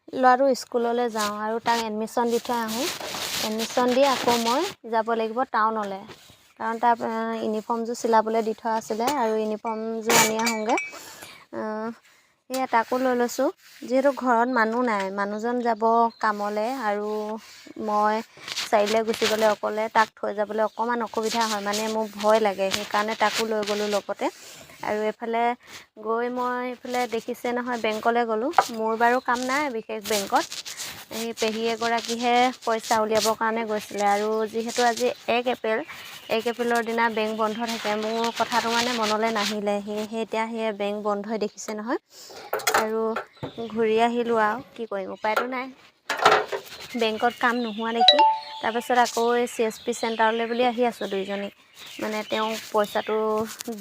ল'ৰাটো স্কুললৈ যাওঁ আৰু তাক এডমিশ্যন দি থৈ আহোঁ। এডমিশ্যন দি আকৌ মই যাব লাগিব টাউনলৈ, কাৰণ তাৰ ইউনিফৰ্মযোৰ চিলাবলৈ দি থোৱা আছিলে আৰু ইউনিফৰ্মযোৰ আনি আহোঁগৈ। সেয়া তাকো লৈ লৈছোঁ, যিহেতু ঘৰত মানুহ নাই, মানুহজন যাব কামলৈ আৰু মই চাৰিআলিলৈ গুচি গ'লে অকলে তাক থৈ যাবলৈ অকণমান অসুবিধা হয়, মানে মোৰ ভয় লাগে, সেইকাৰণে তাকো লৈ গ'লোঁ লগতে। আৰু এইফালে গৈ মই এইফালে দেখিছে নহয় বেংকলৈ গ'লোঁ। মোৰ বাৰু কাম নাই বিশেষ বেংকত, এই পেহী এগৰাকীহে পইচা উলিয়াবৰ কাৰণে গৈছিলে। আৰু যিহেতু আজি 1 এপ্ৰিলৰ দিনা বেংক বন্ধ থাকে, মোৰ কথাটো মানে মনলৈ নাহিলে, সেয়েহে এতিয়া সেই বেংক বন্ধই দেখিছে নহয়। আৰু ঘূৰি আহিলোঁ আৰু কি কৰিম, উপায়তো নাই, বেংকত কাম নোহোৱা দেখি। তাৰপাছত আকৌ এই CSP চেণ্টাৰলৈ বুলি আহি আছোঁ দুইজনী, মানে তেওঁক পইচাটো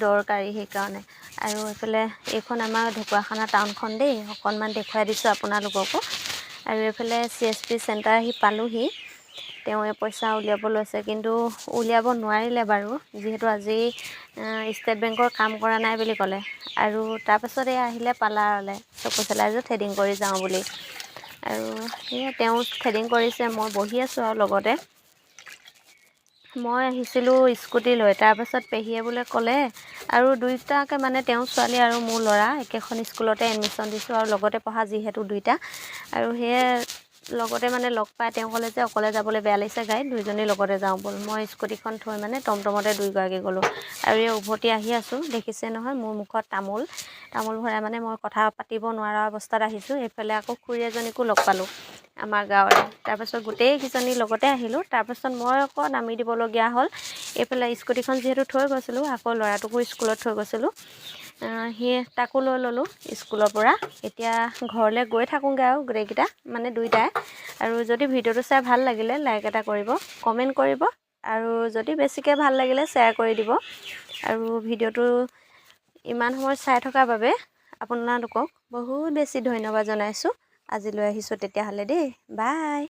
দৰকাৰী সেইকাৰণে। আৰু এইফালে এইখন আমাৰ ঢকুৱাখানা টাউনখন দেই, অকণমান দেখুৱাই দিছোঁ আপোনালোককো। আৰু এইফালে CSP চেণ্টাৰ আহি পালোঁহি। তেওঁ এই পইচা উলিয়াব লৈছে, কিন্তু উলিয়াব নোৱাৰিলে বাৰু, যিহেতু আজি ষ্টেট বেংকৰ কাম কৰা নাই বুলি ক'লে। আৰু তাৰপাছত এই আহিলে পাৰ্লাৰলৈ চকু চেলাইযোৰ থ্ৰেডিং কৰি যাওঁ বুলি। আৰু সেয়ে তেওঁ থ্ৰেডিং কৰিছে, মই বহি আছোঁ আৰু লগতে। মই আহিছিলোঁ স্কুটি লৈ, তাৰপাছত পেহীয়ে বোলে ক'লে আৰু দুইটাকে মানে তেওঁ ছোৱালী আৰু মোৰ ল'ৰা একেখন স্কুলতে এডমিশ্যন দিছোঁ আৰু লগতে পঢ়া যিহেতু দুইটা। আৰু সেয়ে লগতে মানে লগ পাই তেওঁ ক'লে যে অকলে যাবলৈ বেয়া লাগিছে গাড়ীত, দুইজনী লগতে যাওঁ ব'ল। মই স্কুটিখন থৈ মানে টমটমতে দুইগৰাকী গ'লোঁ। আৰু এই উভতি আহি আছোঁ, দেখিছে নহয় মোৰ মুখত তামোল ভৰাই, মানে মই কথা পাতিব নোৱাৰা অৱস্থাত আহিছোঁ। এইফালে আকৌ খুৰী এজনীকো লগ পালোঁ আমাৰ গাঁৱৰে। তাৰপাছত গোটেইকেইজনী লগতে আহিলোঁ। তাৰপাছত মই আকৌ নামি দিবলগীয়া হ'ল। এইফালে স্কুটিখন যিহেতু থৈ গৈছিলোঁ, আকৌ ল'ৰাটোকো স্কুলত থৈ গৈছিলোঁ, তাকো লৈ ল'লোঁ স্কুলৰ পৰা। এতিয়া ঘৰলৈ গৈ থাকোঁগৈ আৰু গোটেইকেইটা, মানে দুইটাই। আৰু যদি ভিডিঅ'টো চাই ভাল লাগিলে লাইক এটা কৰিব, কমেণ্ট কৰিব, আৰু যদি বেছিকৈ ভাল লাগিলে শ্বেয়াৰ কৰি দিব। আৰু ভিডিঅ'টো ইমান সময় চাই থকাৰ বাবে আপোনালোকক বহুত বেছি ধন্যবাদ জনাইছোঁ। আজিলৈ আহিছোঁ তেতিয়াহ'লে দেই, বাই।